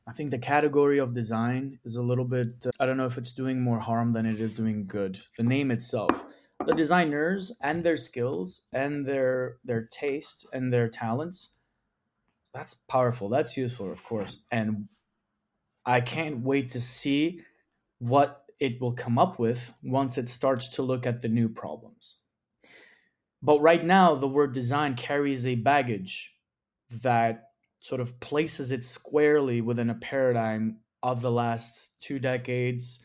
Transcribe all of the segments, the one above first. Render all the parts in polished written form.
I think the category of design is a little bit, I don't know if it's doing more harm than it is doing good. The name itself, the designers and their skills and their taste and their talents, that's powerful. That's useful, of course. And I can't wait to see what it will come up with once it starts to look at the new problems. But right now, the word design carries a baggage that sort of places it squarely within a paradigm of the last 2 decades,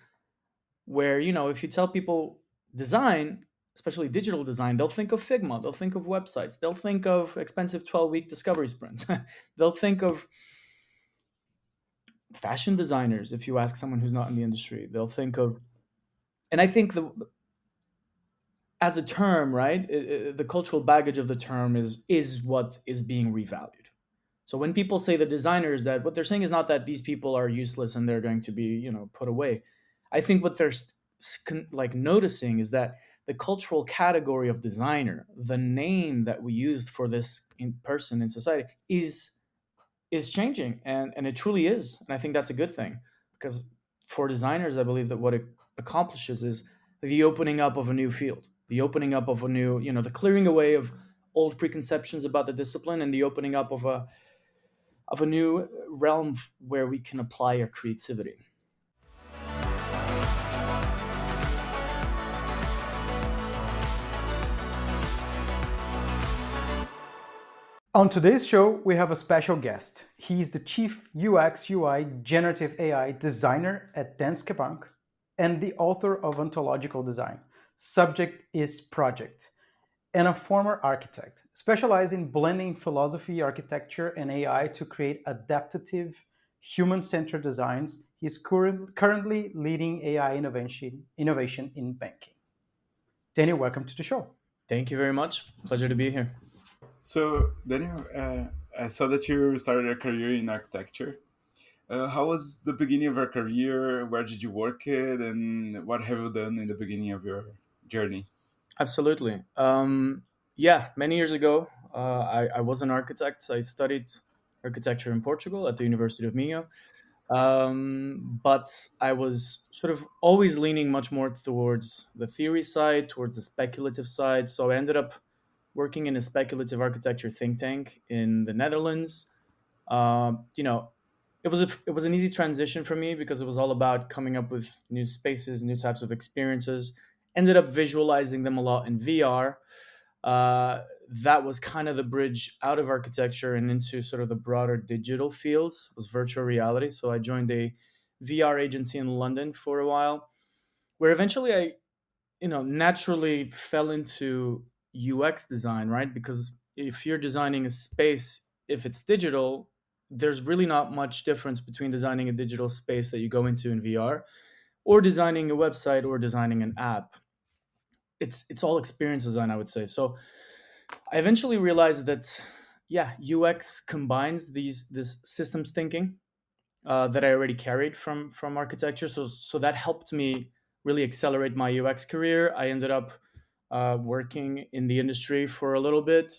where, if you tell people design, especially digital design, they'll think of Figma, they'll think of websites, they'll think of expensive 12-week discovery sprints, they'll think of fashion designers. If you ask someone who's not in the industry, they'll think of, and I think as a term, right, the cultural baggage of the term is what is being revalued. So when people say the designers, that what they're saying is not that these people are useless and they're going to be, put away. I think what they're like noticing is that the cultural category of designer, the name that we used for this person in society, is changing, and it truly is, and I think that's a good thing, because for designers, I believe that what it accomplishes is the opening up of a new field, the opening up of a new, the clearing away of old preconceptions about the discipline, and the opening up of a new realm where we can apply our creativity. On today's show, we have a special guest. He is the Chief UX UI Generative AI Designer at Danske Bank and the author of Ontological Design. Subject is Project, and a former architect, specialized in blending philosophy, architecture, and AI to create adaptive, human-centered designs. He is currently leading AI innovation in banking. Daniel, welcome to the show. Thank you very much. Pleasure to be here. So, Daniel, I saw that you started a career in architecture. How was the beginning of your career? Where did you work it? And what have you done in the beginning of your journey? Absolutely. Yeah, many years ago, I was an architect. I studied architecture in Portugal at the University of Minho. But I was sort of always leaning much more towards the theory side, towards the speculative side. So I ended up working in a speculative architecture think tank in the Netherlands. You know, it was an easy transition for me because it was all about coming up with new spaces, new types of experiences. Ended up visualizing them a lot in VR. That was kind of the bridge out of architecture and into sort of the broader digital fields. It was virtual reality. So I joined a VR agency in London for a while, where eventually I, naturally fell into UX design, right? Because if you're designing a space, if it's digital, there's really not much difference between designing a digital space that you go into in VR or designing a website or designing an app. It's all experience design, I would say. So I eventually realized that, yeah, UX combines this systems thinking that I already carried from architecture. So that helped me really accelerate my UX career. I ended up working in the industry for a little bit.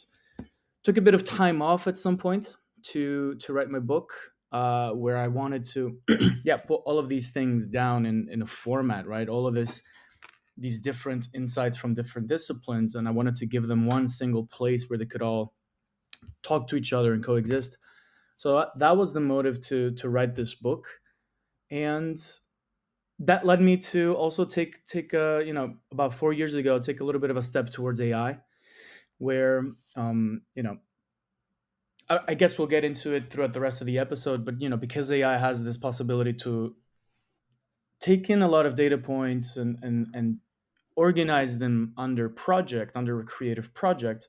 Took a bit of time off at some point to write my book, where I wanted to yeah, put all of these things down in a format, right? All of these different insights from different disciplines, and I wanted to give them one single place where they could all talk to each other and coexist. So that was the motive to write this book, and that led me to also take about 4 years ago, take a little bit of a step towards AI, where I guess we'll get into it throughout the rest of the episode, but because AI has this possibility to take in a lot of data points and organize them under a creative project,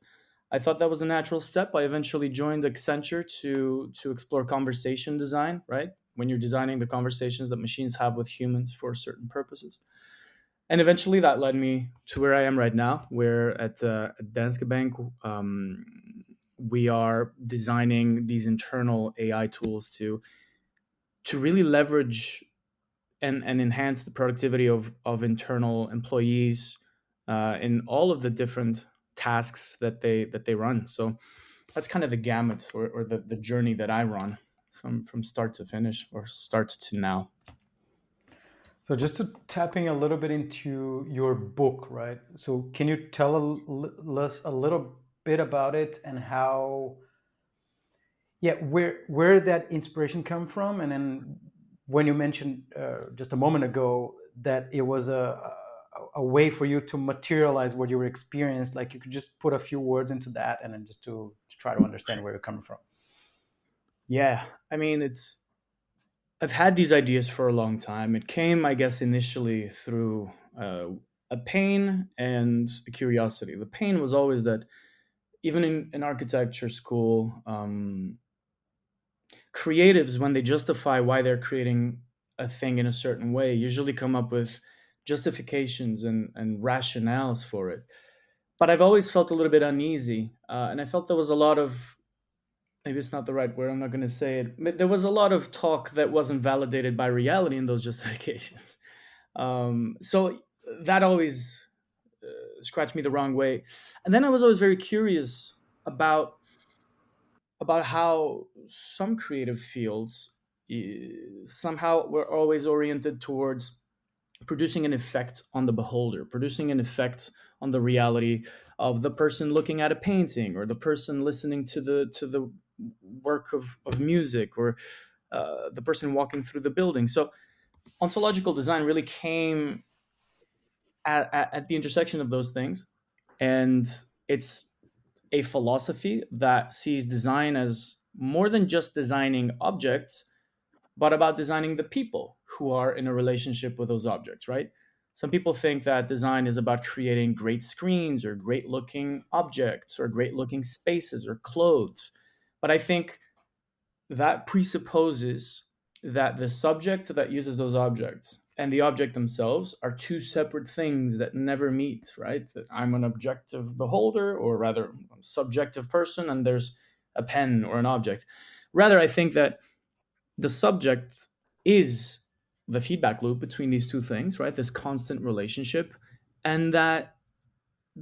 I thought that was a natural step. I eventually joined Accenture to explore conversation design, right? When you're designing the conversations that machines have with humans for certain purposes. And eventually that led me to where I am right now, where at Danske Bank, we are designing these internal AI tools to really leverage and enhance the productivity of internal employees in all of the different tasks that they run. So that's kind of the gamut or the journey that I run. from start to finish, or start to now. So just to tapping a little bit into your book, right? So can you tell us a little bit about it and how, yeah, where that inspiration come from? And then when you mentioned just a moment ago that it was a way for you to materialize what you were experienced, like you could just put a few words into that, and then just to try to understand where you're coming from. Yeah, I mean, it's I've had these ideas for a long time. It came, I guess, initially through a pain and a curiosity. The pain was always that even in architecture school, creatives, when they justify why they're creating a thing in a certain way, usually come up with justifications and rationales for it. But I've always felt a little bit uneasy, and I felt there was a lot of, maybe it's not the right word, I'm not going to say it, but there was a lot of talk that wasn't validated by reality in those justifications. So that always scratched me the wrong way. And then I was always very curious about how some creative fields somehow were always oriented towards producing an effect on the beholder, producing an effect on the reality of the person looking at a painting, or the person listening to the work of music, or the person walking through the building. So ontological design really came at the intersection of those things, and it's a philosophy that sees design as more than just designing objects, but about designing the people who are in a relationship with those objects, right? Some people think that design is about creating great screens, or great looking objects, or great looking spaces, or clothes. But I think that presupposes that the subject that uses those objects and the object themselves are two separate things that never meet, right? That I'm an objective beholder, or rather, a subjective person, and there's a pen or an object. Rather, I think that the subject is the feedback loop between these two things, right? This constant relationship, and that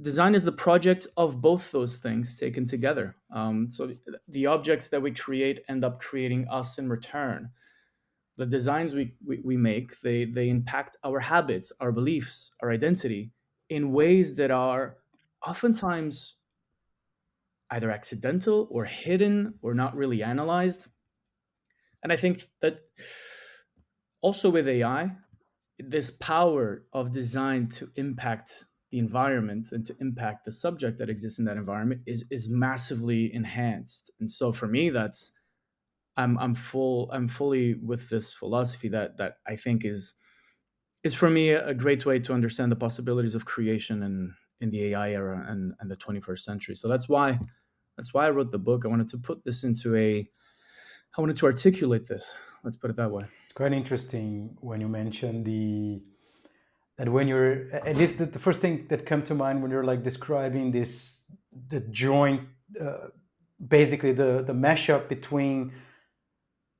design is the project of both those things taken together. So the objects that we create end up creating us in return. The designs we make, they impact our habits, our beliefs, our identity in ways that are oftentimes either accidental or hidden or not really analyzed. And I think that also with AI, this power of design to impact the environment and to impact the subject that exists in that environment is massively enhanced. And so for me, that's I'm fully with this philosophy that I think is for me a great way to understand the possibilities of creation in the AI era and the 21st century. So that's why I wrote the book. I wanted to put this into a I wanted to articulate this. Let's put it that way. It's quite interesting when you mention the that when you're at least the first thing that come to mind when you're like describing this the joint basically the mashup between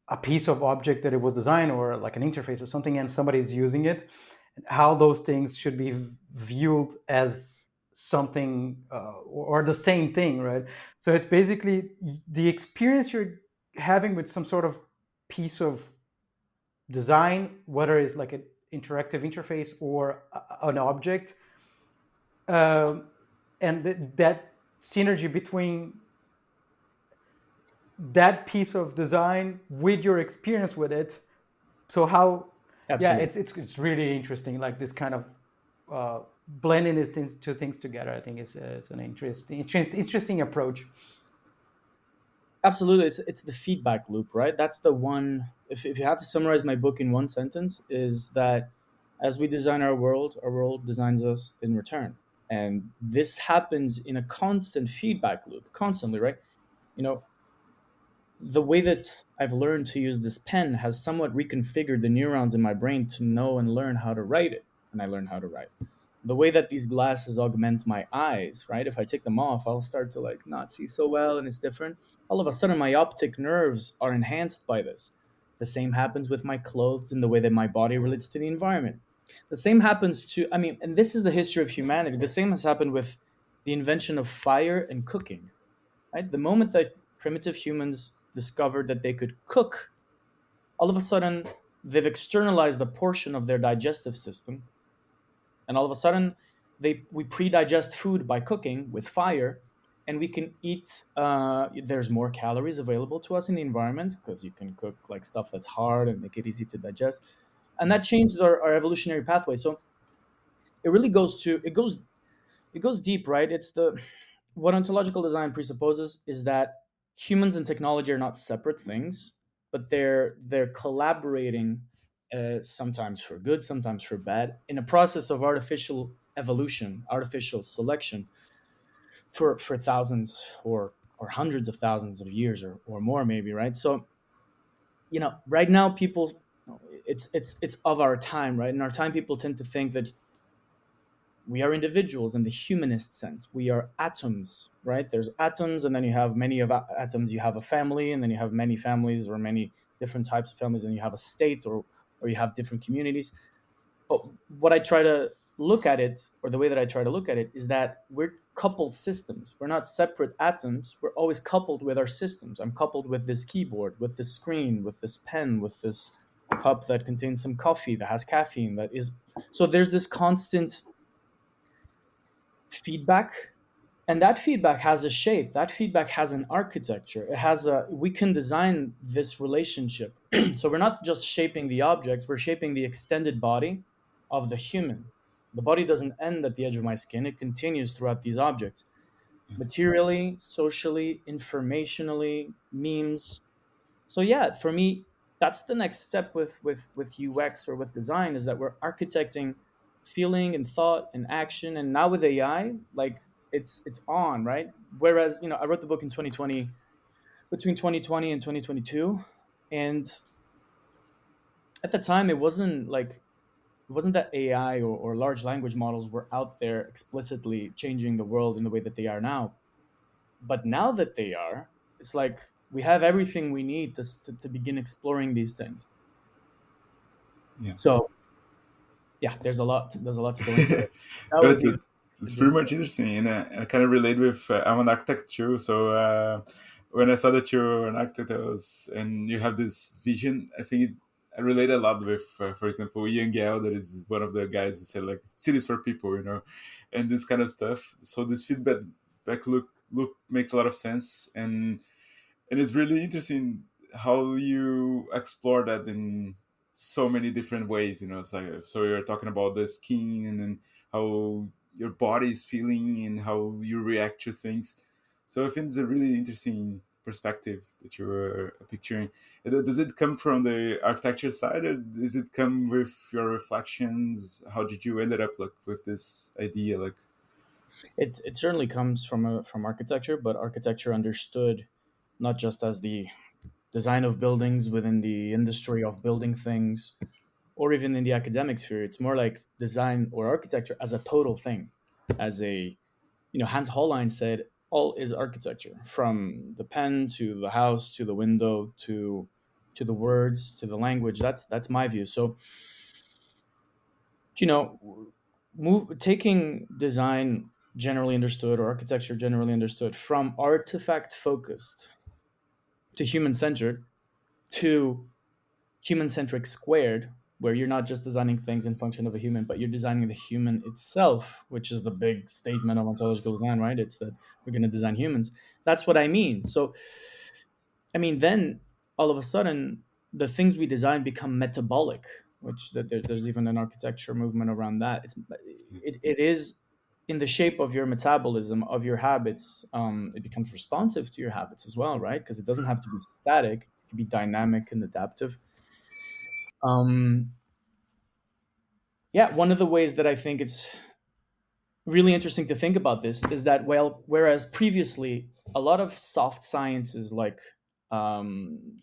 a piece of object that it was designed or like an interface or something and somebody's using it, and how those things should be viewed as something or the same thing, right? So it's basically the experience you're having with some sort of piece of design, whether it's like an interactive interface or an object, um, and that synergy between that piece of design with your experience with it. So how, yeah, Absolutely. it's really interesting, like this kind of blending these two things together. I think it's an interesting approach. Absolutely, it's the feedback loop, right? That's the one. If you had to summarize my book in one sentence, is that as we design our world designs us in return, and this happens in a constant feedback loop, constantly, right? You know, the way that I've learned to use this pen has somewhat reconfigured the neurons in my brain to know and learn how to write it, and I learn how to write. The way that these glasses augment my eyes, right? If I take them off, I'll start to like not see so well, and it's different. All of a sudden, my optic nerves are enhanced by this. The same happens with my clothes and the way that my body relates to the environment. The same happens to, I mean, and this is the history of humanity. The same has happened with the invention of fire and cooking, right? The moment that primitive humans discovered that they could cook, all of a sudden they've externalized a portion of their digestive system, and all of a sudden we pre-digest food by cooking with fire, and we can eat. There's more calories available to us in the environment because you can cook like stuff that's hard and make it easy to digest, and that changed our evolutionary pathway. So it really goes deep, right? It's the what ontological design presupposes is that humans and technology are not separate things, but they're collaborating, sometimes for good, sometimes for bad, in a process of artificial evolution, artificial selection for thousands or hundreds of thousands of years or more, maybe, right? So right now people, it's of our time, right? In our time, people tend to think that we are individuals in the humanist sense. We are atoms, right? There's atoms, and then you have many of atoms. You have a family, and then you have many families or many different types of families, and you have a state, or you have different communities. But what I try to look at it, or the way that I try to look at it, is that we're coupled systems. We're not separate atoms. We're always coupled with our systems. I'm coupled with this keyboard, with this screen, with this pen, with this cup that contains some coffee that has caffeine. That is so. There's this constant feedback, and that feedback has a shape, that feedback has an architecture, it has a we can design this relationship. So we're not just shaping the objects, we're shaping the extended body of the human. The body doesn't end at the edge of my skin, it continues throughout these objects, materially, socially, informationally, memes. So yeah, for me, that's the next step with UX or with design, is that we're architecting feeling and thought and action, and now with AI, like it's on, right? Whereas I wrote the book in 2020, between 2020 and 2022, and at the time it wasn't that AI or large language models were out there explicitly changing the world in the way that they are now. But now that they are, it's like we have everything we need to begin exploring these things. Yeah. So yeah, there's a lot to go into it. That would it's, be the, the it's pretty gist of much it. interesting, and I kind of relate with. I'm an architect too, so when I saw that you're an architect, and you have this vision, I think I relate a lot with, for example, Ian Gale, that is one of the guys who said like cities for people, and this kind of stuff. So this feedback back look makes a lot of sense, and it's really interesting how you explore that in so many different ways. So you're talking about the skin, and then how your body is feeling and how you react to things. So I think it's a really interesting perspective that you were picturing. Does it come from the architecture side, or does it come with your reflections? How did you ended up like with this idea, like? It certainly comes from architecture, but architecture understood not just as the design of buildings within the industry of building things, or even in the academic sphere. It's more like design or architecture as a total thing, as a Hans Hollein said, all is architecture, from the pen to the house to the window to the words to the language. That's my view. So you know, taking design generally understood or architecture generally understood from artifact focused to human centered to human centric squared, where you're not just designing things in function of a human, but you're designing the human itself, which is the big statement of ontological design, right? It's that we're going to design humans. That's what I mean. So, I mean, then all of a sudden, the things we design become metabolic, which there's even an architecture movement around that. It is in the shape of your metabolism, of your habits. It becomes responsive to your habits as well, right? Because it doesn't have to be static; it can be dynamic and adaptive. Um, yeah, one of the ways that I think it's really interesting to think about this is that, well, whereas previously a lot of soft sciences like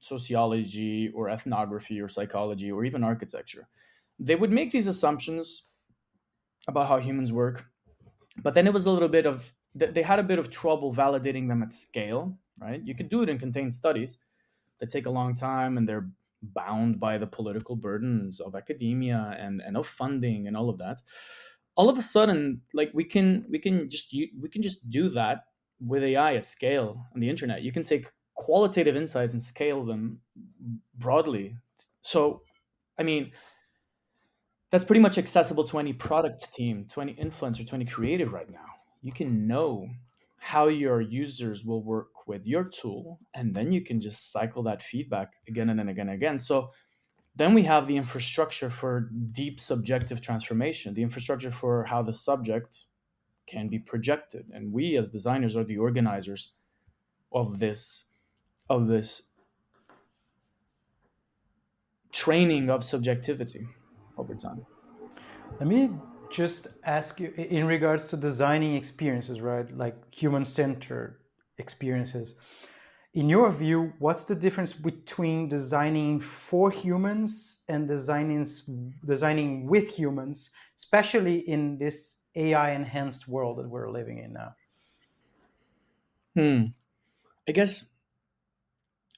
sociology or ethnography or psychology or even architecture, they would make these assumptions about how humans work, but then it was a little bit of they had a bit of trouble validating them at scale, right? You could do it in contained studies that take a long time, and they're bound by the political burdens of academia and of funding and all of that. All of a sudden, like we can just do that with AI at scale on the internet. You can take qualitative insights and scale them broadly. So, I mean, that's pretty much accessible to any product team, to any influencer, to any creative right now. You can know how your users will work with your tool, and then you can just cycle that feedback again and again and again. So then we have the infrastructure for deep subjective transformation, the infrastructure for how the subject can be projected. And we as designers are the organizers of this training of subjectivity over time. Let me just ask you in regards to designing experiences, right? Like human centered experiences. In your view, what's the difference between designing for humans and designing with humans, especially in this AI enhanced world that we're living in now? Hmm. I guess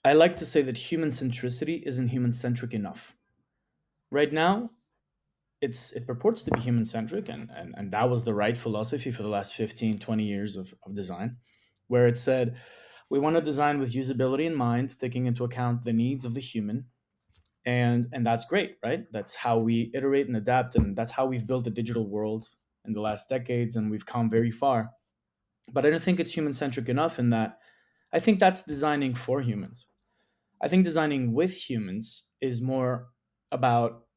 I like to say that human centricity isn't human centric enough. Right now, it purports to be human centric, and that was the right philosophy for the last 15, 20 years of design, where it said we want to design with usability in mind, taking into account the needs of the human. And that's great, right? That's how we iterate and adapt, and that's how we've built a digital world in the last decades, and we've come very far. But I don't think it's human centric enough in that I think that's designing for humans. I think designing with humans is more about,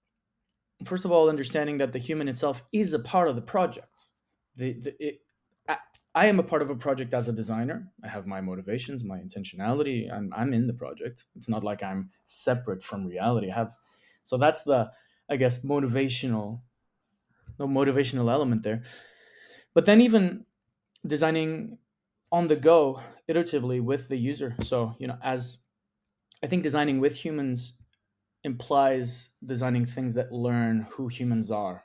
first of all, understanding that the human itself is a part of the project. I, I am a part of a project as a designer. I have my motivations, my intentionality. I'm in the project. It's not like I'm separate from reality. I have, so that's the, I guess, no motivational element there. But then even designing on the go, iteratively with the user. So as I think designing with humans implies designing things that learn who humans are,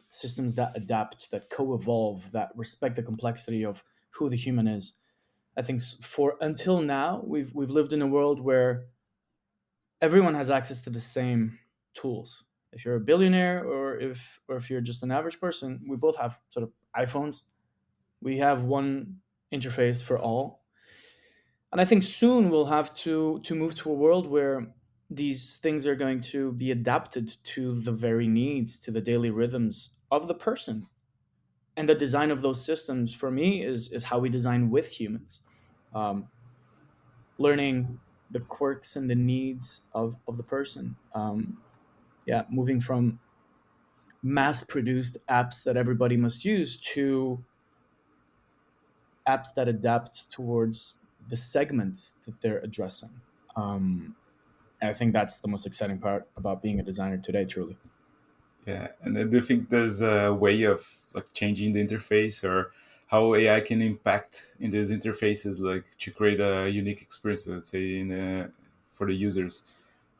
systems that adapt, that co-evolve, that respect the complexity of who the human is. I think for until now we've lived in a world where everyone has access to the same tools. If you're a billionaire or if you're just an average person, we both have sort of iPhones. We have one interface for all. And I think soon we'll have to move to a world where these things are going to be adapted to the very needs, to the daily rhythms of the person. And the design of those systems for me is how we design with humans, um, learning the quirks and the needs of the person. Yeah, moving from mass produced apps that everybody must use to apps that adapt towards the segments that they're addressing. And I think that's the most exciting part about being a designer today, truly. Yeah, and do you think there's a way of like changing the interface or how AI can impact in these interfaces, like to create a unique experience, let's say, for the users?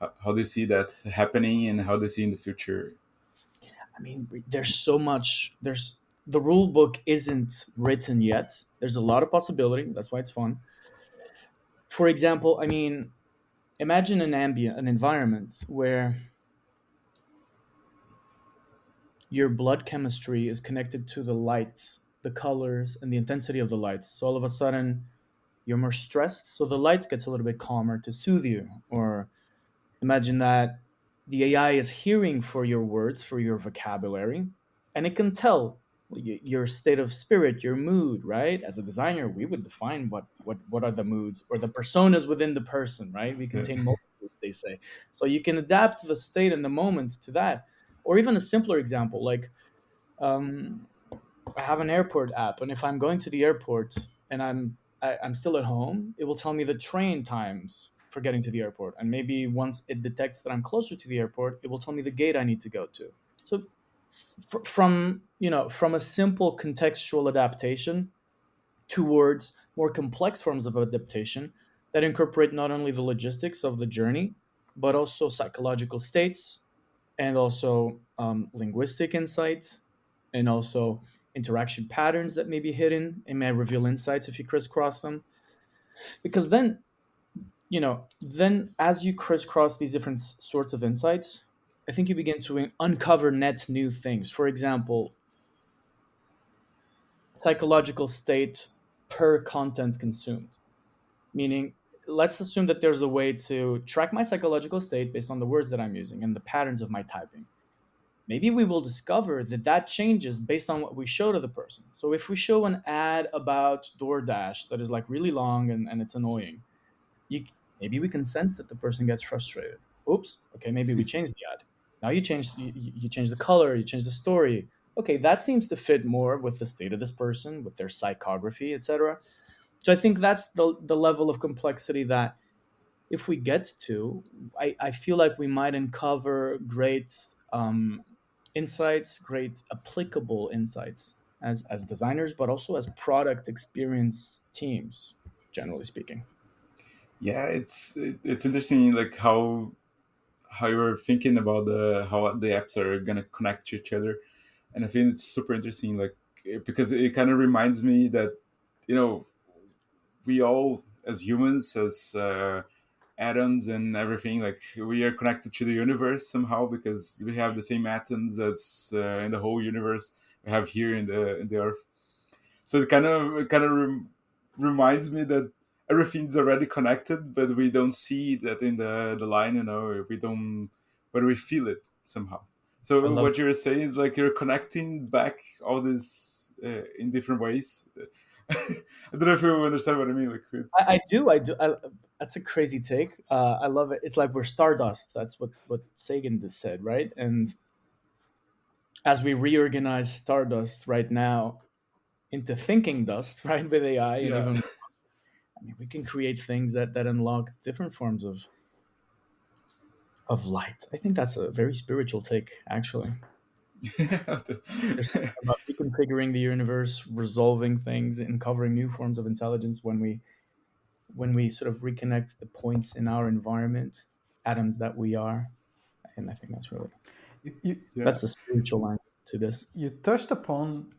How do you see that happening, and how do you see in the future? I mean, there's so much. There's the rule book isn't written yet. There's a lot of possibility. That's why it's fun. For example, I mean, imagine an environment where your blood chemistry is connected to the lights, the colors, and the intensity of the lights. So all of a sudden, you're more stressed, so the light gets a little bit calmer to soothe you. Or imagine that the AI is hearing for your words, for your vocabulary, and it can tell your state of spirit, your mood, right? As a designer, we would define what are the moods or the personas within the person, right? We Yeah. contain multitudes, they say. So you can adapt the state and the moment to that. Or even a simpler example, like um, I have an airport app, and if I'm going to the airport and I'm still at home, it will tell me the train times for getting to the airport, and maybe once it detects that I'm closer to the airport, it will tell me the gate I need to go to. So from a simple contextual adaptation towards more complex forms of adaptation that incorporate not only the logistics of the journey but also psychological states and also linguistic insights and also interaction patterns that may be hidden and may reveal insights if you crisscross them. Because then as you crisscross these different sorts of insights, I think you begin to uncover net new things. For example, psychological state per content consumed, meaning let's assume that there's a way to track my psychological state based on the words that I'm using and the patterns of my typing. Maybe we will discover that that changes based on what we show to the person. So if we show an ad about DoorDash that is like really long and it's annoying, you, maybe we can sense that the person gets frustrated. Oops, okay, maybe we change the ad. Now you change the color, you change the story. Okay, that seems to fit more with the state of this person, with their psychography, etc. So I think that's the level of complexity that if we get to, I feel like we might uncover great insights, great applicable insights as designers, but also as product experience teams, generally speaking. Yeah, it's interesting, like how you're thinking about the how the apps are gonna connect to each other, and I think it's super interesting, like because it kind of reminds me that you know we all as humans, as atoms and everything, like we are connected to the universe somehow because we have the same atoms as in the whole universe we have here in the earth. So it kind of reminds me that everything's already connected, but we don't see that in the line, we don't, but we feel it somehow. I So love. what you're saying is like you're connecting back all this in different ways. I don't know if you understand what I mean. Like I it's do. I do. That's a crazy take. I love it. It's like we're stardust. That's what Sagan just said, right? And as we reorganize stardust right now into thinking dust, right, with AI, and yeah. even I mean, we can create things that unlock different forms of light. I think that's a very spiritual take, actually. There's something about reconfiguring the universe, resolving things, and uncovering new forms of intelligence when we sort of reconnect the points in our environment, atoms that we are. And I think that's really You, Yeah. that's the spiritual line to this. you touched upon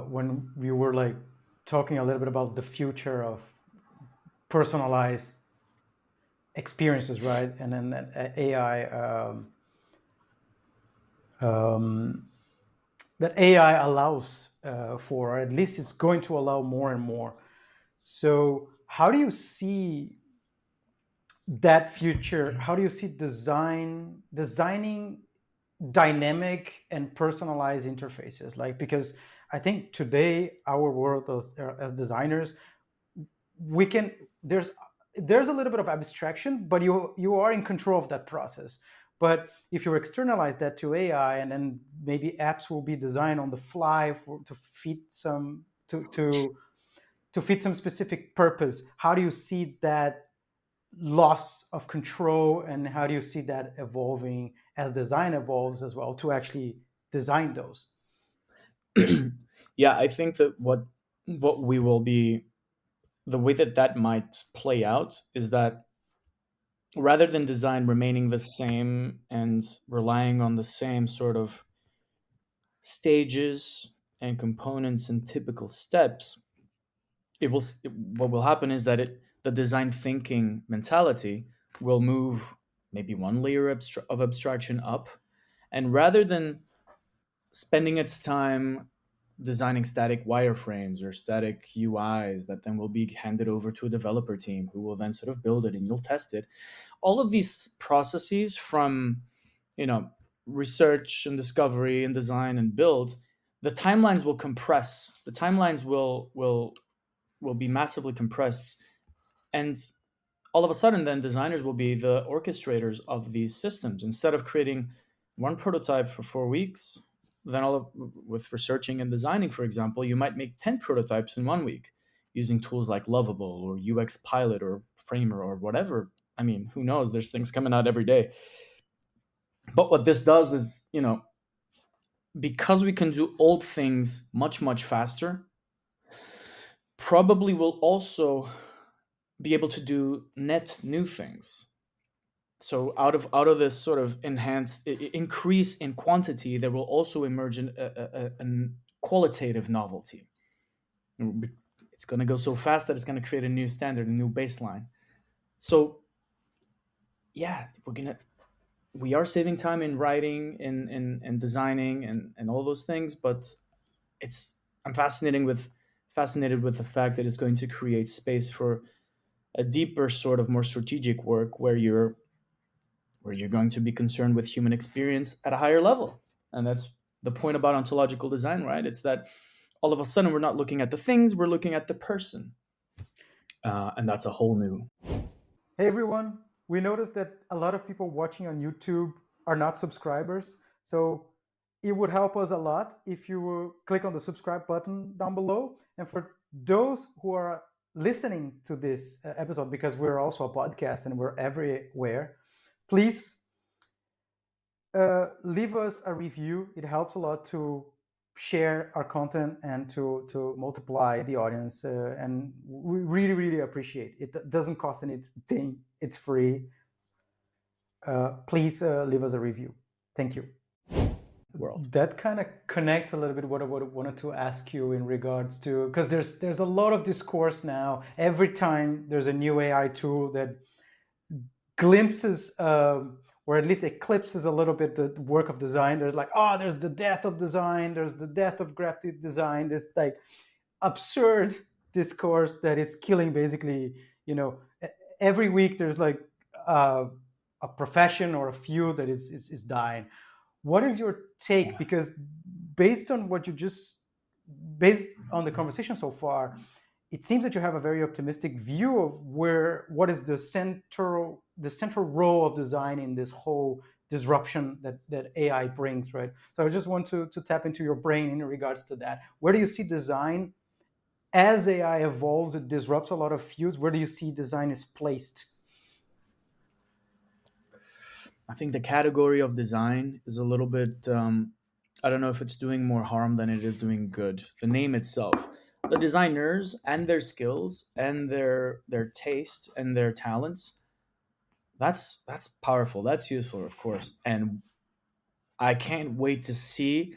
when we were like talking a little bit about the future of personalized experiences, right? And then AI, um, that AI allows for, or at least it's going to allow more and more. So, how do you see that future? How do you see designing dynamic and personalized interfaces? Like, because I think today our world as designers, we can there's a little bit of abstraction, but you are in control of that process. But if you externalize that to AI, and then maybe apps will be designed on the fly to fit some to fit some specific purpose, how do you see that loss of control, and how do you see that evolving as design evolves as well to actually design those? Yeah, I think that what we will be the way that that might play out is that rather than design remaining the same and relying on the same sort of stages and components and typical steps, what will happen is that the design thinking mentality will move maybe one layer of abstraction up, and rather than spending its time designing static wireframes or static UIs that then will be handed over to a developer team who will then sort of build it and you'll test it. All of these processes from, you know, research and discovery and design and build, the timelines will compress. The timelines will be massively compressed, and all of a sudden then designers will be the orchestrators of these systems instead of creating one prototype for 4 weeks. Then with researching and designing, for example, you might make 10 prototypes in 1 week using tools like Lovable or UX Pilot or Framer or whatever. I mean, who knows, there's things coming out every day. But what this does is, because we can do old things much faster, probably will also be able to do net new things. So out of this sort of enhanced increase in quantity, there will also emerge a qualitative novelty. It's going to go so fast that it's going to create a new standard, a new baseline. So yeah, we are saving time in writing and designing and all those things, but it's I'm fascinated with the fact that it's going to create space for a deeper sort of more strategic work where you're going to be concerned with human experience at a higher level. And that's the point about ontological design, right? It's that all of a sudden we're not looking at the things, we're looking at the person. And that's a whole new. Hey everyone, we noticed that a lot of people watching on YouTube are not subscribers. So it would help us a lot if you will click on the subscribe button down below. And for those who are listening to this episode, because we're also a podcast and we're everywhere, please leave us a review. It helps a lot to share our content and to multiply the audience. And we really, really appreciate it. It doesn't cost anything, it's free. Please leave us a review. Thank you. World. That kind of connects a little bit what I wanted to ask you in regards to, because there's a lot of discourse now. Every time there's a new AI tool that glimpses or at least eclipses a little bit the work of design, there's like, oh, there's the death of design, there's the death of graphic design, this like absurd discourse that is killing basically, every week there's like a profession or a field that is dying. What is your take? Because based on what you just based on the conversation so far, it seems that you have a very optimistic view of what is the central role of design in this whole disruption that AI brings, right? So I just want to tap into your brain in regards to that. Where do you see design as AI evolves? It disrupts a lot of fields. Where do you see design is placed? I think the category of design is a little bit. I don't know if it's doing more harm than it is doing good. The name itself, the designers and their skills and their taste and their talents. That's powerful. That's useful, of course, and I can't wait to see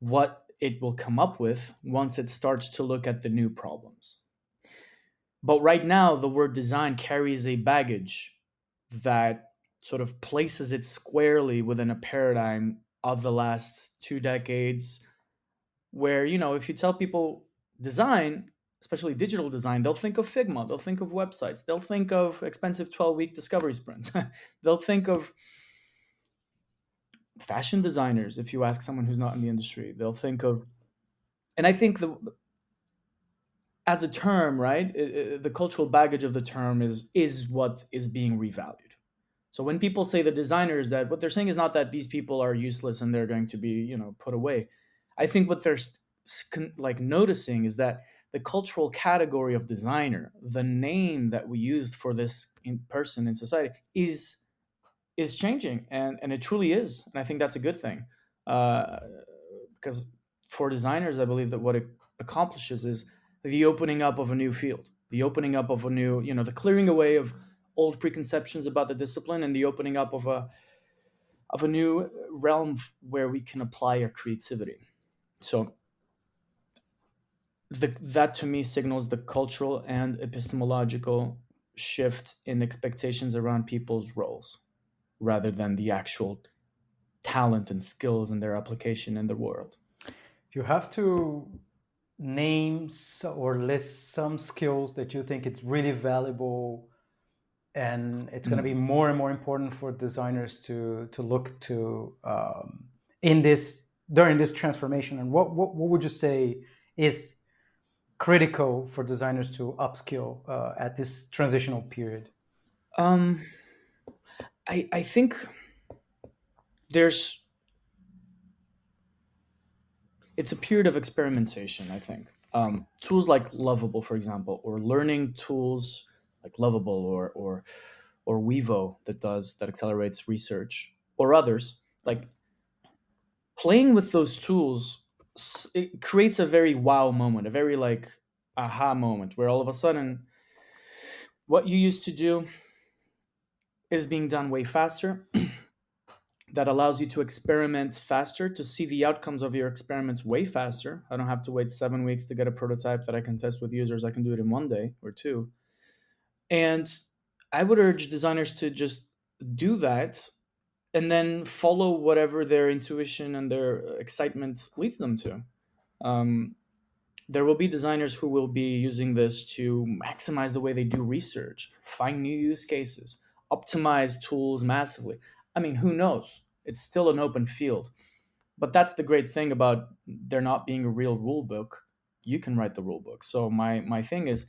what it will come up with once it starts to look at the new problems. But right now, the word design carries a baggage that sort of places it squarely within a paradigm of the last 2 decades, where, if you tell people design, especially digital design, they'll think of Figma, they'll think of websites, they'll think of expensive 12-week discovery sprints, they'll think of fashion designers. If you ask someone who's not in the industry, they'll think of, and I think as a term, right, the cultural baggage of the term is what is being revalued. So when people say the designers, that what they're saying is not that these people are useless and they're going to be, put away. I think what they're like noticing is that the cultural category of designer, the name that we use for this person in society, is changing, and it truly is, and I think that's a good thing, uh, because for designers, I believe that what it accomplishes is the opening up of a new field, the opening up of a new, the clearing away of old preconceptions about the discipline, and the opening up of a new realm where we can apply our creativity. So that to me signals the cultural and epistemological shift in expectations around people's roles, rather than the actual talent and skills and their application in the world. If you have to name or list some skills that you think it's really valuable and it's going to be Mm. more and more important for designers to look to in this during this transformation, and what would you say is critical for designers to upskill at this transitional period? Um, I think there's it's a period of experimentation. I think tools like Lovable, for example, or learning tools like Lovable or Wevo that accelerates research, or others like playing with those tools. It creates a very wow moment, a very like aha moment, where all of a sudden what you used to do is being done way faster. That allows you to experiment faster, to see the outcomes of your experiments way faster. I don't have to wait 7 weeks to get a prototype that I can test with users. I can do it in one day or two. And I would urge designers to just do that and then follow whatever their intuition and their excitement leads them to. Um, There will be designers who will be using this to maximize the way they do research, find new use cases, optimize tools massively. I mean, who knows? It's still an open field. But that's the great thing about there not being a real rule book. You can write the rule book. So my thing is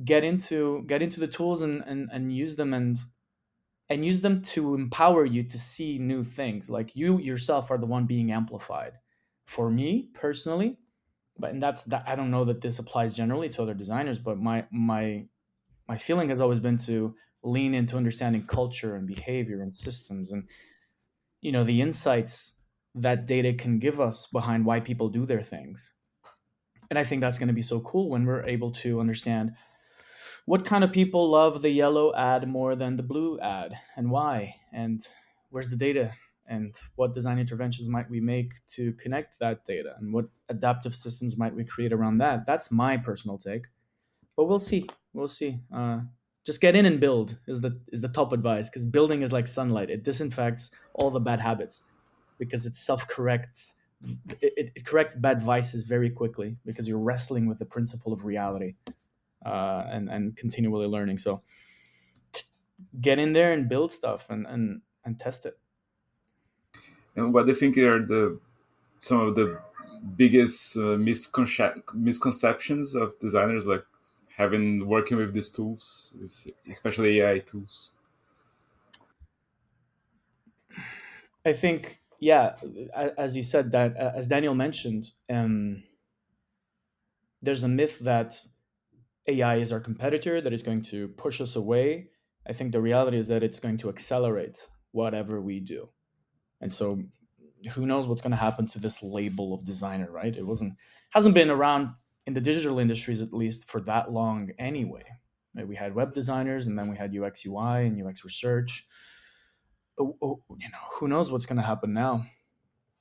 get into the tools and use them and use them to empower you to see new things. Like you yourself are the one being amplified. For me personally, but and that's that I don't know that this applies generally to other designers, but my feeling has always been to lean into understanding culture and behavior and systems and the insights that data can give us behind why people do their things. And I think that's going to be so cool when we're able to understand what kind of people love the yellow ad more than the blue ad and why, and where's the data, and what design interventions might we make to connect that data, and what adaptive systems might we create around that. That's my personal take, but we'll see. Just get in and build is the top advice, because building is like sunlight. It disinfects all the bad habits because it self-corrects. It corrects bad vices very quickly because you're wrestling with the principle of reality, and continually learning. So get in there and build stuff and test it. And what do you think are the some of the biggest misconceptions of designers, like having working with these tools, especially AI tools? I think, yeah, as you said, that as Daniel mentioned, there's a myth that AI is our competitor, that it's going to push us away. I think the reality is that it's going to accelerate whatever we do. And so who knows what's going to happen to this label of designer, right? It wasn't hasn't been around in the digital industries, at least, for that long anyway. Right? We had web designers, and then we had UX UI and UX research. Who knows what's going to happen now?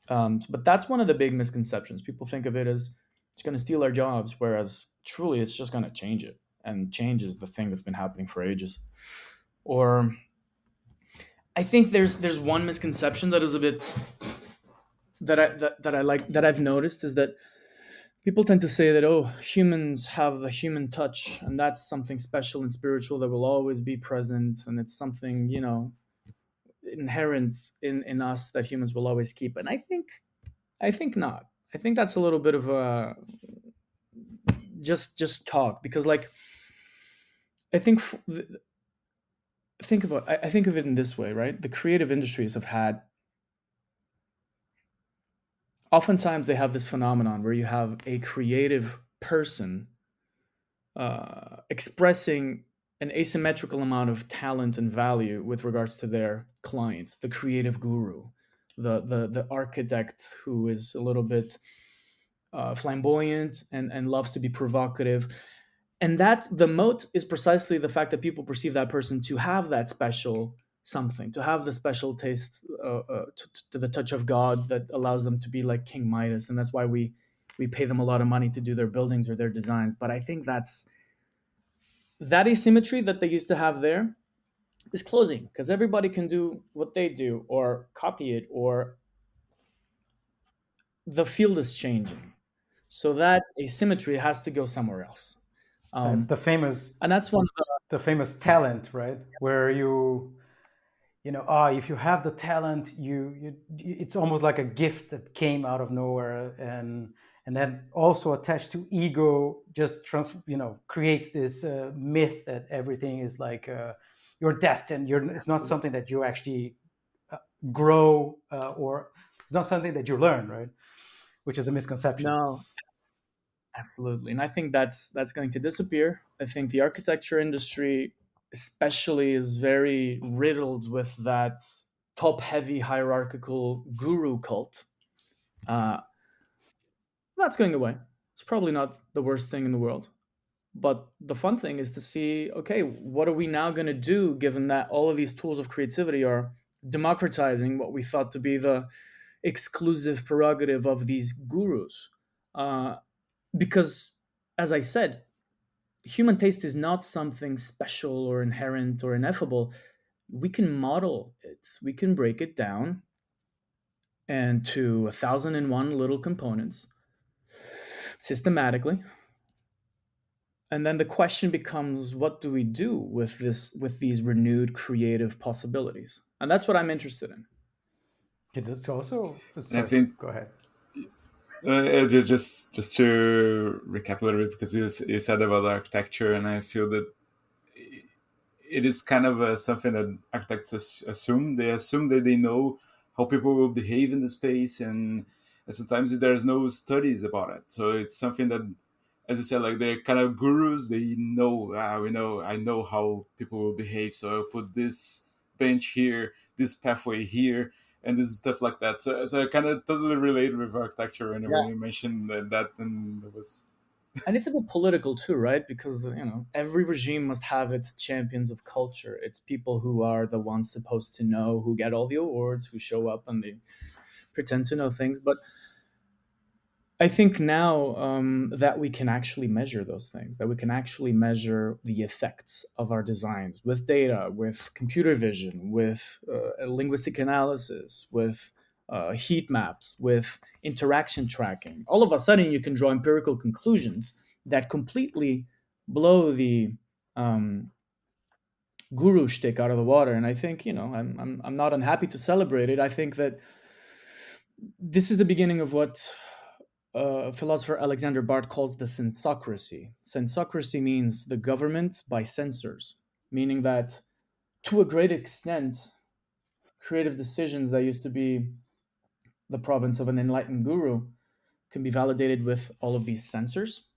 But that's one of the big misconceptions. People think of it as it's going to steal our jobs, whereas truly it's just going to change it. And change is the thing that's been happening for ages. Or I think there's one misconception that is a bit that I like, that I've noticed, is that people tend to say that, oh, humans have the human touch, and that's something special and spiritual that will always be present, and it's something inherent in us that humans will always keep. And I think not. I think that's a little bit of a just talk, because like I think I think of it in this way, right? The creative industries have had, oftentimes they have this phenomenon where you have a creative person expressing an asymmetrical amount of talent and value with regards to their clients. The creative guru, the architect who is a little bit flamboyant and loves to be provocative. And that the moat is precisely the fact that people perceive that person to have that special something, to have the special taste, to the touch of God that allows them to be like King Midas. And that's why we pay them a lot of money to do their buildings or their designs. But I think that asymmetry that they used to have there is closing, because everybody can do what they do or copy it, or the field is changing. So that asymmetry has to go somewhere else. The Um, famous and that's one of the, the famous talent, right? Where if you have the talent, it's almost like a gift that came out of nowhere, and then also attached to ego, just creates this myth that everything is like you're destined. It's not absolutely. something that you actually grow, or it's not something that you learn, right? Which is a misconception. No, absolutely. And I think that's going to disappear. I think the architecture industry especially is very riddled with that top heavy hierarchical guru cult. Uh, that's going away. It's probably not the worst thing in the world. But the fun thing is to see, okay, what are we now going to do, given that all of these tools of creativity are democratizing what we thought to be the exclusive prerogative of these gurus? Because, as I said, human taste is not something special or inherent or ineffable. We can model it, we can break it down and to 1,001 little components systematically. And then the question becomes, what do we do with these renewed creative possibilities? And that's what I'm interested in. It is also, And I sorry, think go ahead. just to recap a little bit, because you said about architecture, and I feel that it is kind of something that architects assume. They assume that they know how people will behave in the space, and sometimes there's no studies about it. So it's something that, as I said, like they're kind of gurus. They know, we know, I know how people will behave, so I'll put this bench here, this pathway here, and this stuff like that. So I kind of totally relate with architecture, and when Yeah. you mentioned that, and it was And it's a bit political too, right? Because every regime must have its champions of culture. It's people who are the ones supposed to know, who get all the awards, who show up and they pretend to know things. But I think now that we can actually measure those things, that we can actually measure the effects of our designs with data, with computer vision, with linguistic analysis, with heat maps, with interaction tracking. All of a sudden, you can draw empirical conclusions that completely blow the guru shtick out of the water. And I think, I'm not unhappy to celebrate it. I think that this is the beginning of what philosopher Alexander Barth calls the sensocracy. Sensocracy means the government by censors, meaning that to a great extent, creative decisions that used to be the province of an enlightened guru can be validated with all of these censors.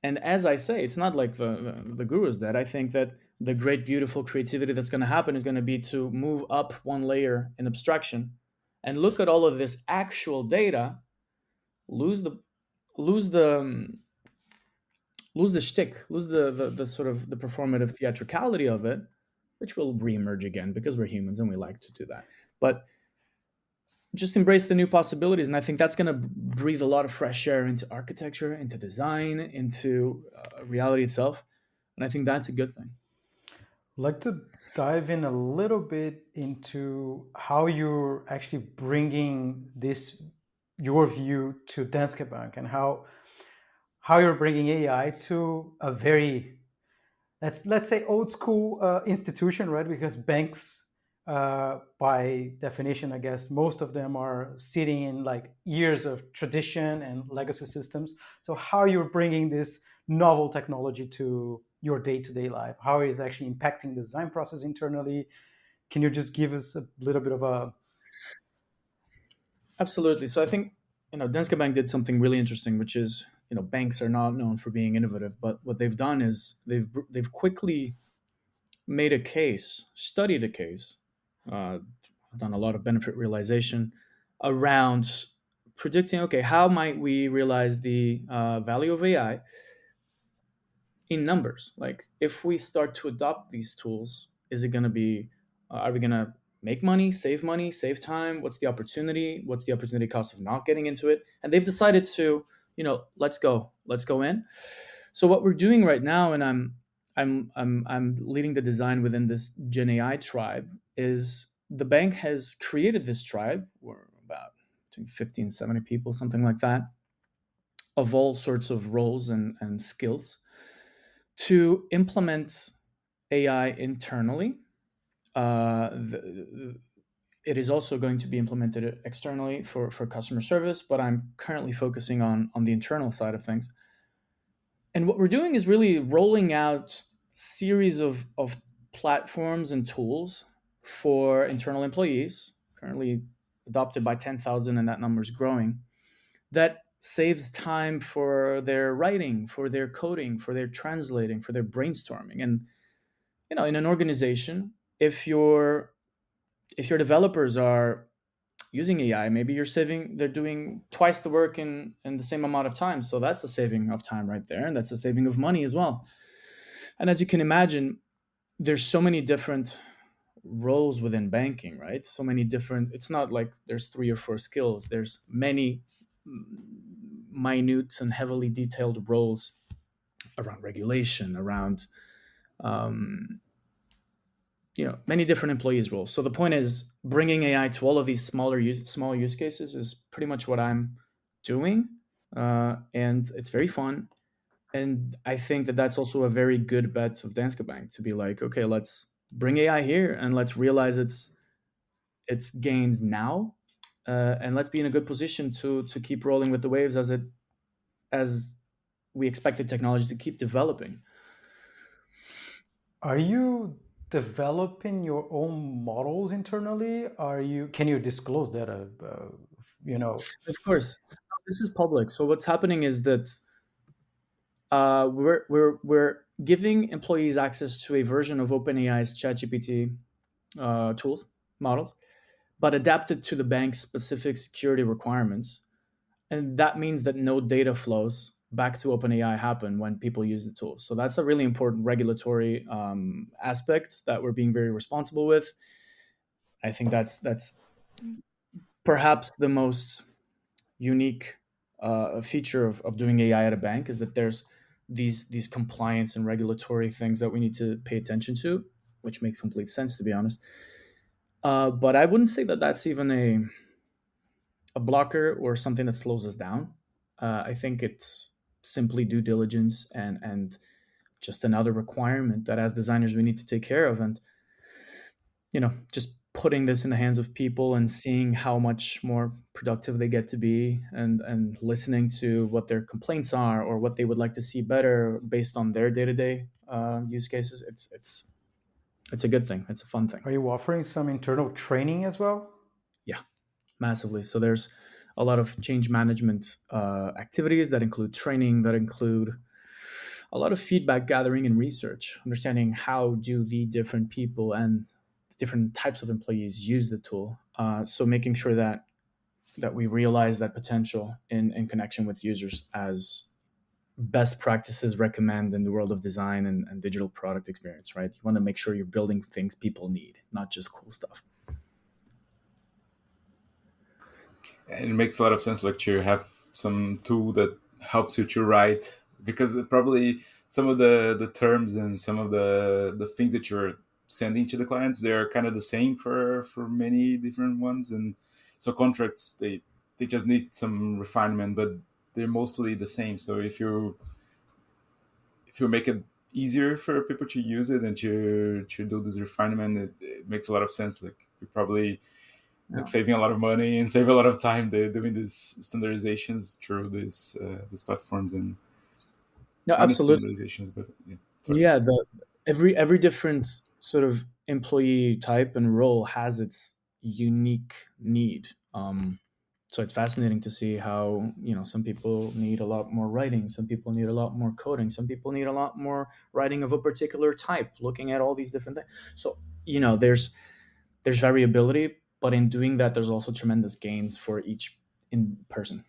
And as I say, it's not like the guru is dead. I think that the great, beautiful creativity that's going to happen is going to be to move up one layer in abstraction and look at all of this actual data, lose the lose the lose the shtick, lose the sort of the performative theatricality of it, which will reemerge again because we're humans and we like to do that. But just embrace the new possibilities, and I think that's going to breathe a lot of fresh air into architecture, into design, into reality itself, and I think that's a good thing. I'd like to dive in a little bit into how you're actually bringing this your view to Danske Bank and how you're bringing AI to a very let's say old school institution, right? Because banks, by definition, I guess most of them are sitting in like years of tradition and legacy systems. So how you're bringing this novel technology to your day-to-day life, how it is actually impacting the design process internally. Can you just give us a little bit of a Absolutely. So I think Danske Bank did something really interesting, which is banks are not known for being innovative, but what they've done is they've quickly made a case, studied a case, done a lot of benefit realization around predicting, okay, how might we realize the value of AI in numbers? Like, if we start to adopt these tools, is it going to be, are we going to money, save time? What's the opportunity? What's the opportunity cost of not getting into it? And they've decided to, let's go in. So what we're doing right now, and I'm leading the design within this Gen AI tribe, is the bank has created this tribe. We're about between 50 and 70 people, something like that, of all sorts of roles and skills to implement AI internally. It is also going to be implemented externally for customer service, but I'm currently focusing on the internal side of things. And what we're doing is really rolling out series of platforms and tools for internal employees, currently adopted by 10,000, and that number is growing, that saves time for their writing, for their coding, for their translating, for their brainstorming. And in an organization, if your developers are using AI, maybe they're doing twice the work in the same amount of time. So that's a saving of time right there, and that's a saving of money as well. And as you can imagine, there's so many different roles within banking, right? So many different, it's not like there's three or four skills. There's many minute and heavily detailed roles around regulation, around um, many different employees roles. So the point is bringing AI to all of these small use cases is pretty much what I'm doing. and it's very fun. And I think that that's also a very good bet of Danske Bank to be like, okay, let's bring AI here and let's realize its gains now, and let's be in a good position to keep rolling with the waves as we expect the technology to keep developing. Are you developing your own models internally? Are you? Can you disclose that? You know, Of course, this is public. So what's happening is that we're giving employees access to a version of OpenAI's ChatGPT tools models, but adapted to the bank's specific security requirements. And that means that no data flows back to OpenAI happen when people use the tools. So that's a really important regulatory aspect that we're being very responsible with. I think that's perhaps the most unique feature of doing AI at a bank is that there's these compliance and regulatory things that we need to pay attention to, which makes complete sense to be honest. But I wouldn't say that that's even a blocker or something that slows us down. I think it's simply due diligence and just another requirement that as designers we need to take care of. And just putting this in the hands of people and seeing how much more productive they get to be, and listening to what their complaints are or what they would like to see better based on their day-to-day use cases. It's a good thing. It's a fun thing. are you offering some internal training as well? Yeah, massively. So there's a lot of change management activities that include training, that include a lot of feedback gathering and research, understanding how do the different people and different types of employees use the tool. So making sure that we realize that potential in connection with users as best practices recommend in the world of design and digital product experience, right? You want to make sure you're building things people need, not just cool stuff. And it makes a lot of sense like to have some tool that helps you to write, because probably some of the terms and some of the things that you're sending to the clients, they're kind of the same for many different ones. And so contracts, they just need some refinement, but they're mostly the same. So if you make it easier for people to use it and to do this refinement, it makes a lot of sense. Like you probably like Yeah. saving a lot of money and save a lot of time doing these standardizations through these platforms, and No, not absolutely. standardizations, but yeah. Sorry. Yeah, the every different sort of employee type and role has its unique need. So it's fascinating to see how some people need a lot more writing, some people need a lot more coding, some people need a lot more writing of a particular type. Looking at all these different things, so there's variability, but in doing that, there's also tremendous gains for each in person.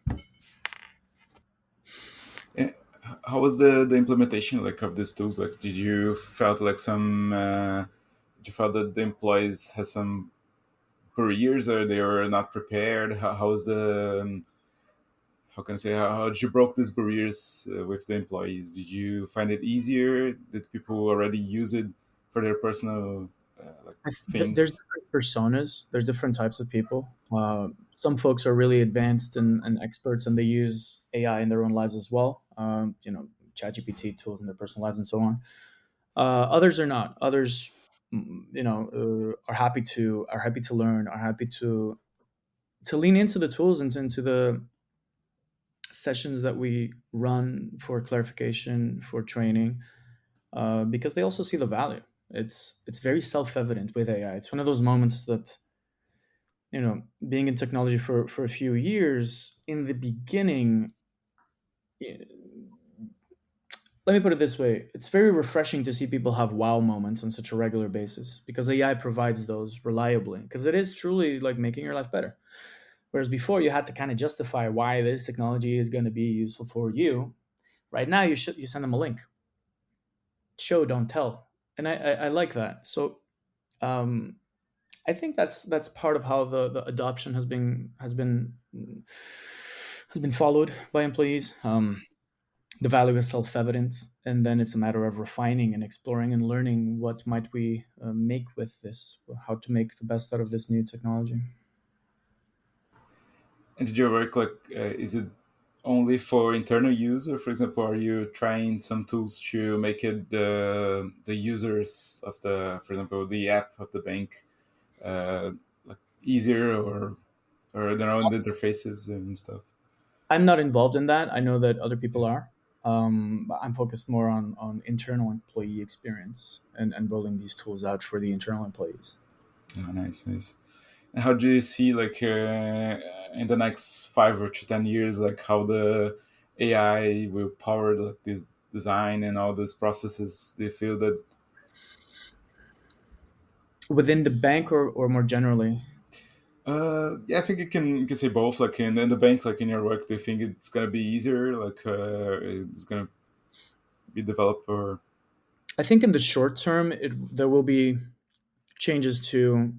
Eh, how was the implementation like of these tools? Like, did you felt like some? Did you felt that the employees had some barriers, or they were not prepared? How was the how can I say how did you broke these barriers with the employees? Did you find it easier? Did people already use it for their personal like There's things? different personas. There's different types of people. Some folks are really advanced and experts, and they use AI in their own lives as well. ChatGPT tools in their personal lives and so on. Others are not. Others, are happy to learn, are happy to lean into the tools and into the sessions that we run for clarification, for training, because they also see the value. It's very self evident with AI. It's one of those moments that being in technology for a few years in the beginning. eh, Let me put it this way: it's very refreshing to see people have wow moments on such a regular basis because AI provides those reliably. Because it is truly like making your life better. Whereas before, you had to kind of justify why this technology is going to be useful for you. Right now, you send them a link. Show, don't tell, and I like that. So um, I think that's part of how the adoption has been followed by employees. The value is self-evident, and then it's a matter of refining and exploring and learning what might we make with this, how to make the best out of this new technology. And did your work like is it only for internal use, or for example, are you trying some tools to make it the users of the, for example, the app of the bank, like easier, or their own interfaces and stuff? I'm not involved in that. I know that other people are. But I'm focused more on internal employee experience and rolling these tools out for the internal employees. Oh, nice, nice. And how do you see, like, in the next 5 or to 10 years, like how the AI will power like this design and all those processes? Do you feel that? Within the bank or more generally? Yeah, I think you can say both. Like in the bank, like in your work, do you think it's gonna be easier? Like it's gonna be developed, or I think in the short term, there will be changes to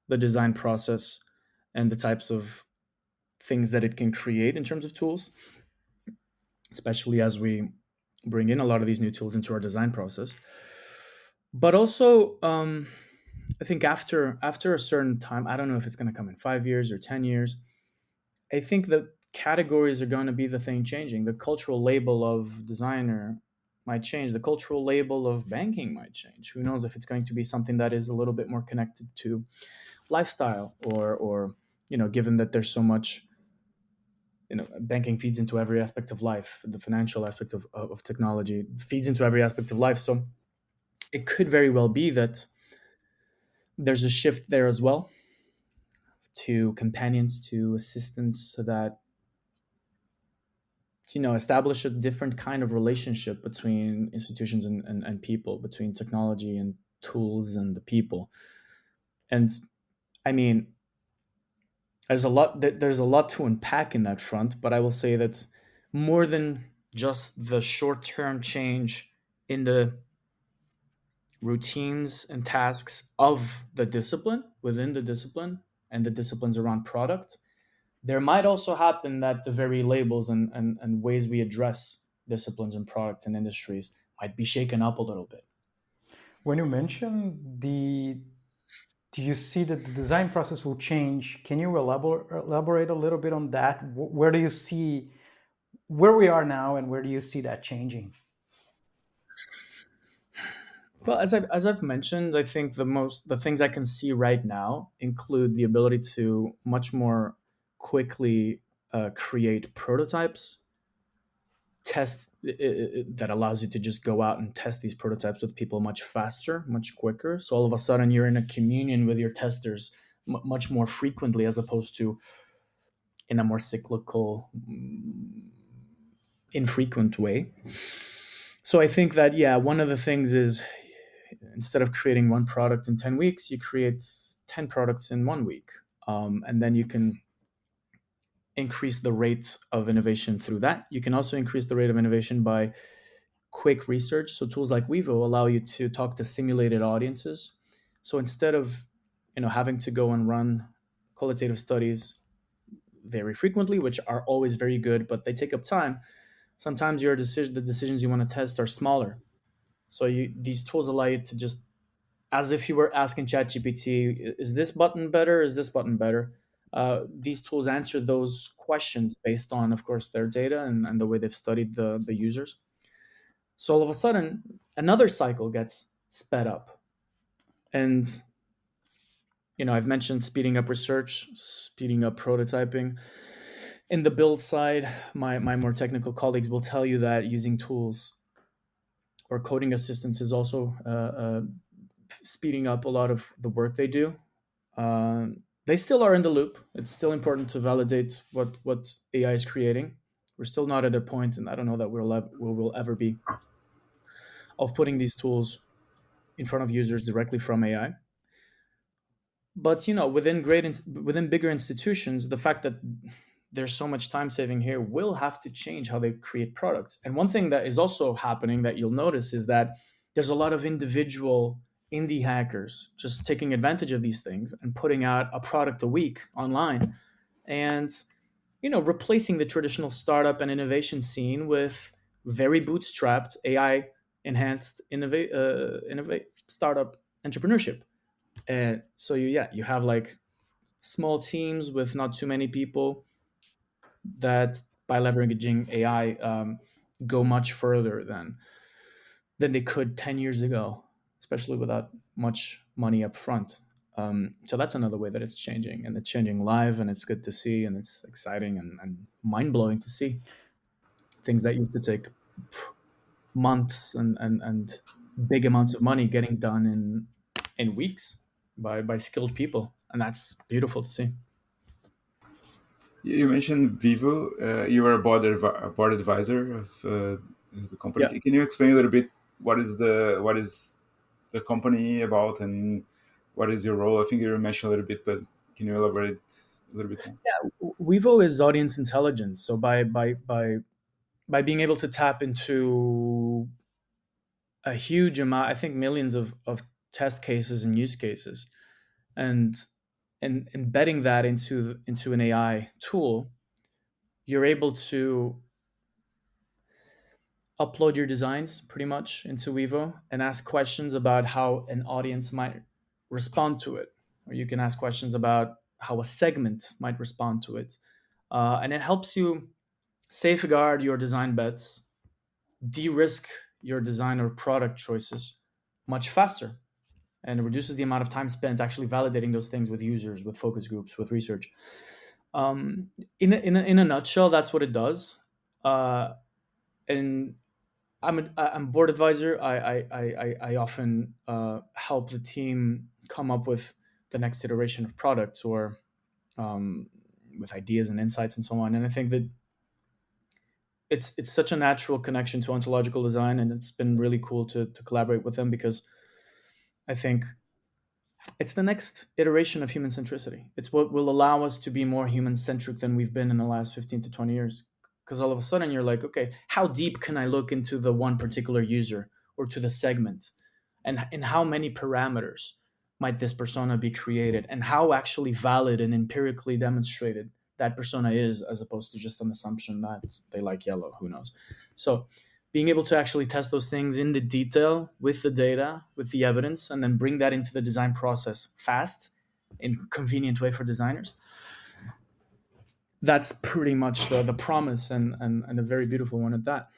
the design process and the types of things that it can create in terms of tools, especially as we bring in a lot of these new tools into our design process. But also, I think after a certain time, I don't know if it's going to come in 5 years or 10 years. I think the categories are going to be the thing changing. The cultural label of designer might change. The cultural label of banking might change. Who knows if it's going to be something that is a little bit more connected to lifestyle or given that there's so much, banking feeds into every aspect of life. The financial aspect of technology feeds into every aspect of life. So it could very well be that there's a shift there as well to companions, to assistants, so that establish a different kind of relationship between institutions and people, between technology and tools and the people. And I mean, there's a lot to unpack in that front, but I will say that more than just the short-term change in the routines and tasks of the discipline, within the discipline, and the disciplines around product, there might also happen that the very labels and ways we address disciplines and products and industries might be shaken up a little bit. When you mention do you see that the design process will change? Can you elaborate a little bit on that? Where do you see where we are now, and where do you see that changing? Well, as I've mentioned, I think the things I can see right now include the ability to much more quickly create prototypes, that allows you to just go out and test these prototypes with people much faster, much quicker. So all of a sudden, you're in a communion with your testers much more frequently, as opposed to in a more cyclical, infrequent way. So I think that, yeah, one of the things is, instead of creating one product in 10 weeks, you create 10 products in 1 week. And then you can increase the rate of innovation through that. You can also increase the rate of innovation by quick research. So tools like Wevo allow you to talk to simulated audiences. So instead of having to go and run qualitative studies very frequently, which are always very good, but they take up time. Sometimes the decisions you want to test are smaller. So these tools allow you to just, as if you were asking ChatGPT, is this button better? Is this button better? These tools answer those questions based on, of course, their data and the way they've studied the users. So all of a sudden, another cycle gets sped up. And I've mentioned speeding up research, speeding up prototyping. In the build side, my more technical colleagues will tell you that using tools or coding assistance is also speeding up a lot of the work they do. They still are in the loop. It's still important to validate what AI is creating. We're still not at a point, and I don't know that we'll ever be, of putting these tools in front of users directly from AI. But within bigger institutions, the fact that there's so much time saving here will have to change how they create products. And one thing that is also happening that you'll notice is that there's a lot of individual indie hackers just taking advantage of these things and putting out a product a week online, and replacing the traditional startup and innovation scene with very bootstrapped AI enhanced innovate startup entrepreneurship. So you have like small teams with not too many people that by leveraging AI, go much further than they could 10 years ago, especially without much money up front. So that's another way that it's changing, and it's changing live, and it's good to see, and it's exciting and mind blowing to see things that used to take months and big amounts of money getting done in weeks by skilled people, and that's beautiful to see. You mentioned Vivo. You were a board advisor of the Yeah, company. Can you explain a little bit what is the company about and what is your role? I think you mentioned a little bit, but can you elaborate a little bit more? Wevo is audience intelligence. So by being able to tap into a huge amount, I think millions of test cases and use cases, and embedding that into an AI tool, you're able to upload your designs pretty much into Wevo and ask questions about how an audience might respond to it. Or you can ask questions about how a segment might respond to it. And it helps you safeguard your design bets, de risk your design or product choices much faster, and it reduces the amount of time spent actually validating those things with users, with focus groups, with research. Um, in a nutshell, that's what it does. And I'm board advisor. I often help the team come up with the next iteration of products, or um, with ideas and insights and so on. And I think that it's such a natural connection to ontological design, and it's been really cool to collaborate with them, because I think it's the next iteration of human centricity. It's what will allow us to be more human centric than we've been in the last 15 to 20 years. Because all of a sudden you're like, okay, how deep can I look into the one particular user or to the segment? And in how many parameters might this persona be created? And how actually valid and empirically demonstrated that persona is, as opposed to just an assumption that they like yellow, who knows? So being able to actually test those things in the detail with the data, with the evidence, and then bring that into the design process fast in convenient way for designers. That's pretty much the promise, and a very beautiful one at that.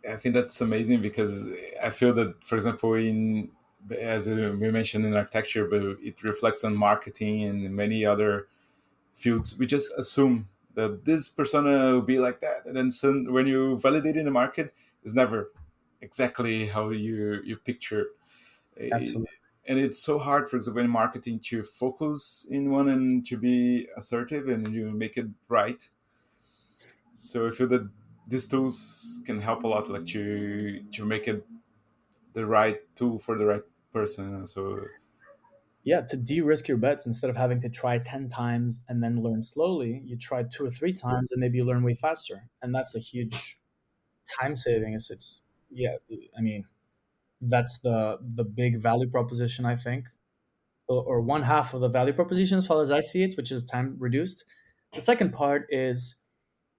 I think that's amazing because I feel that, for example, in as we mentioned in architecture, but it reflects on marketing and many other fields. We just assume that this persona will be like that, and then when you validate in the market, it's never exactly how you picture. Eh, Absolutely. and it's so hard, for example, in marketing to focus in one and to be assertive and you make it right. So I feel that these tools can help a lot, like to make it the right tool for the right person. So Yeah, to de-risk your bets, instead of having to try 10 times and then learn slowly, you try two or three times and maybe you learn way faster. And that's a huge time saving. It's yeah, I mean, that's the big value proposition, I think, or one half of the value proposition as far as I see it, which is time reduced. The second part is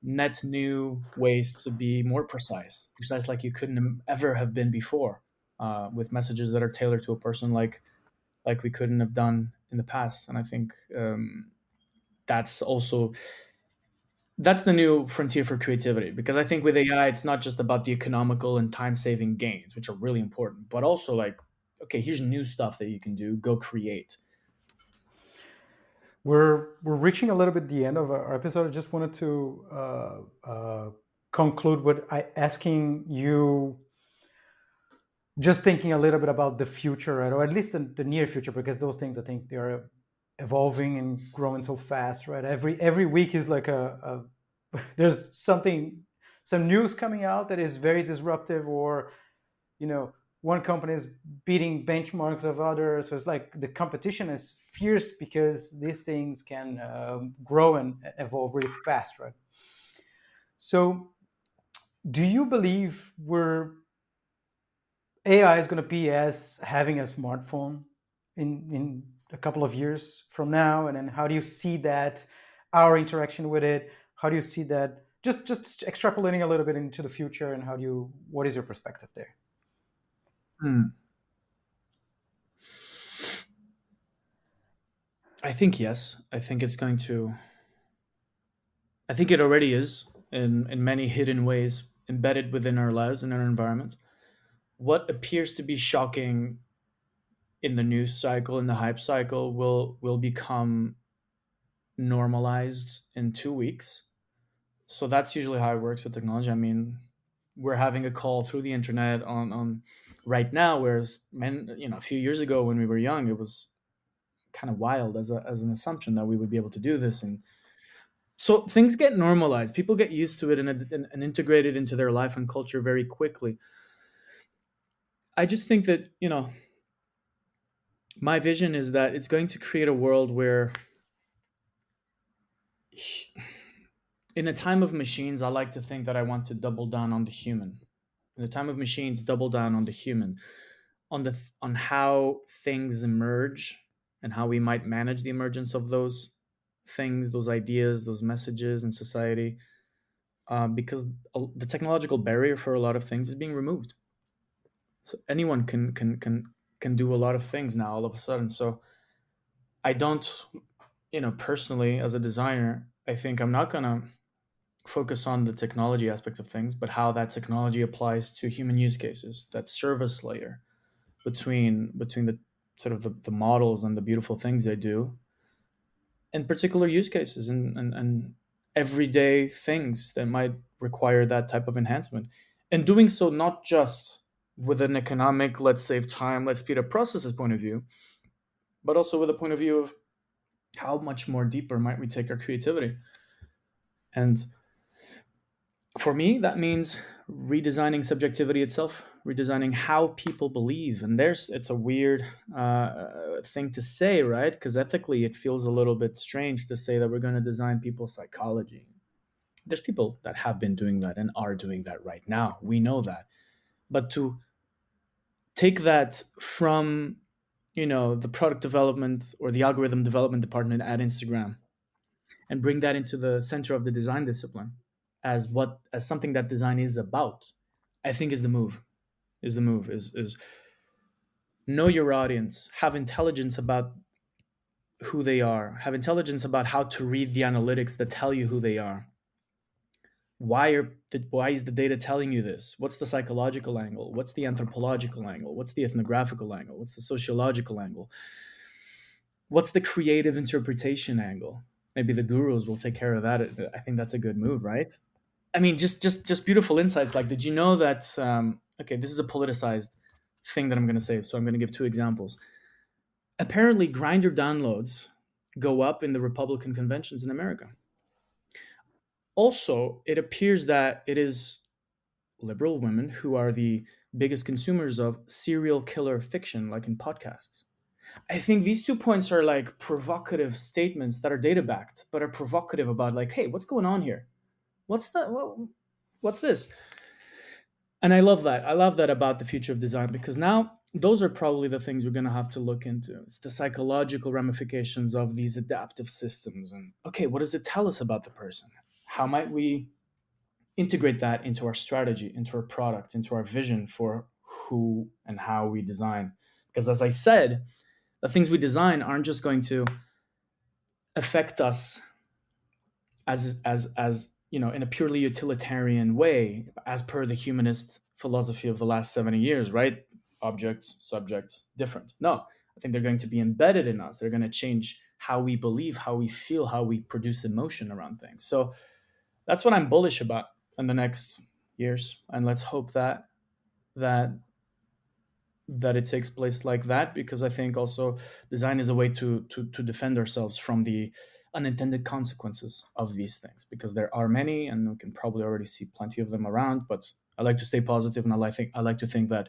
net new ways to be more precise like you couldn't ever have been before, with messages that are tailored to a person, like we couldn't have done in the past. And I think that's also that's the new frontier for creativity, because I think with AI, it's not just about the economical and time saving gains, which are really important, but also like, okay, here's new stuff that you can do. Go create. We're reaching a little bit the end of our episode. I just wanted to conclude with asking you, just thinking a little bit about the future, right? Or at least the near future, because those things, I think, they are evolving and growing so fast, right? Every week is like there's some news coming out that is very disruptive, or one company is beating benchmarks of others. So it's like the competition is fierce because these things can grow and evolve really fast, right? So do you believe we're AI is going to be as having a smartphone in a couple of years from now? And then how do you see that, our interaction with it? How do you see that? Just extrapolating a little bit into the future, and what is your perspective there? Hmm. I think yes. I think it's going to I think it already is in many hidden ways embedded within our lives and our environment. What appears to be shocking in the news cycle, in the hype cycle, will become normalized in 2 weeks. So that's usually how it works with technology. I mean, we're having a call through the internet on right now, whereas a few years ago when we were young, it was kind of wild as an assumption that we would be able to do this. And so things get normalized. People get used to it and integrate it into their life and culture very quickly. I just think that, my vision is that it's going to create a world where, in a time of machines, I like to think that I want to double down on the human. In the time of machines, double down on the human, on how things emerge and how we might manage the emergence of those things, those ideas, those messages in society, because the technological barrier for a lot of things is being removed. So anyone can do a lot of things now all of a sudden. So I don't, personally as a designer, I think I'm not gonna focus on the technology aspects of things, but how that technology applies to human use cases. That service layer between the sort of the models and the beautiful things they do, and particular use cases and everyday things that might require that type of enhancement, and doing so not just with an economic, let's save time, let's speed up processes point of view, but also with a point of view of how much more deeper might we take our creativity. And for me, that means redesigning subjectivity itself, redesigning how people believe. And it's a weird thing to say, right? Because ethically, it feels a little bit strange to say that we're going to design people's psychology. There's people that have been doing that and are doing that right now. We know that. But to take that from, the product development or the algorithm development department at Instagram and bring that into the center of the design discipline as something that design is about, I think is the move. Is know your audience, have intelligence about who they are, have intelligence about how to read the analytics that tell you who they are. Why is the data telling you this? What's the psychological angle? What's the anthropological angle? What's the ethnographical angle? What's the sociological angle? What's the creative interpretation angle? Maybe the gurus will take care of that. I think that's a good move, right? I mean, just beautiful insights. Like, did you know that? Okay, this is a politicized thing that I'm going to say, so I'm going to give two examples. Apparently, Grinder downloads go up in the Republican conventions in America. Also, it appears that it is liberal women who are the biggest consumers of serial killer fiction, like in podcasts. I think these 2 points are like provocative statements that are data backed, but are provocative about, like, hey, what's going on here? What's that? What's this? And I love that. I love that about the future of design, because now those are probably the things we're going to have to look into. It's the psychological ramifications of these adaptive systems. And okay, what does it tell us about the person? How might we integrate that into our strategy, into our product, into our vision for who and how we design? Because as I said, the things we design aren't just going to affect us as in a purely utilitarian way, as per the humanist philosophy of the last 70 years, right? Objects, subjects, different. No, I think they're going to be embedded in us. They're going to change how we believe, how we feel, how we produce emotion around things. So that's what I'm bullish about in the next years, and let's hope that that it takes place like that, because I think also design is a way to defend ourselves from the unintended consequences of these things, because there are many, and we can probably already see plenty of them around. But I like to stay positive, and I like to think that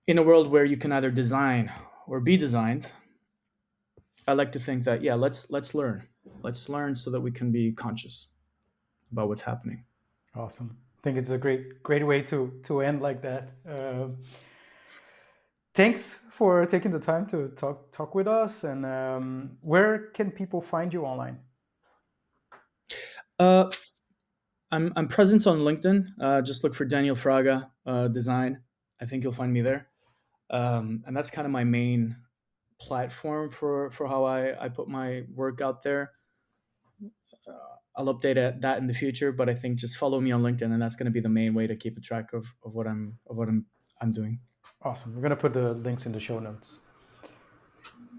in a world where you can either design or be designed, I like to think that, yeah, let's learn so that we can be conscious about what's happening. Awesome. I think it's a great way to end like that. Thanks for taking the time to talk with us. And where can people find you online? uh, I'm present on LinkedIn. Just look for Daniel Fraga design. I think you'll find me there. And that's kind of my main platform for how I put my work out there. I'll update that in the future. But I think just follow me on LinkedIn, and that's going to be the main way to keep a track of what I'm doing. Awesome. We're going to put the links in the show notes.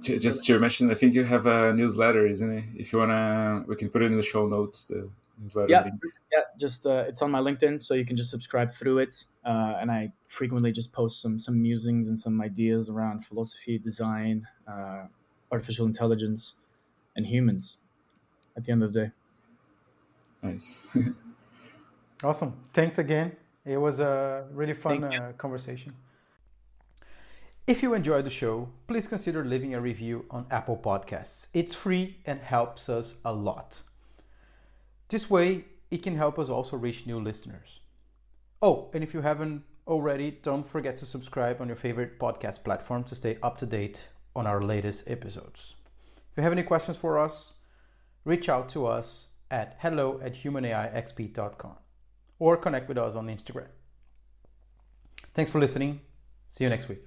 Just to mention, I think you have a newsletter, isn't it? If you wanna, we can put it in the show notes. The newsletter Yeah, link. yeah. Just it's on my LinkedIn, so you can just subscribe through it. And I frequently just post some musings and some ideas around philosophy, design, artificial intelligence, and humans. At the end of the day. Nice. Awesome. Thanks again. It was a really fun Thank you. conversation. If you enjoyed the show, please consider leaving a review on Apple Podcasts. It's free and helps us a lot. This way, it can help us also reach new listeners. Oh, and if you haven't already, don't forget to subscribe on your favorite podcast platform to stay up to date on our latest episodes. If you have any questions for us, reach out to us at hello@humanaixp.com or connect with us on Instagram. Thanks for listening. See you next week.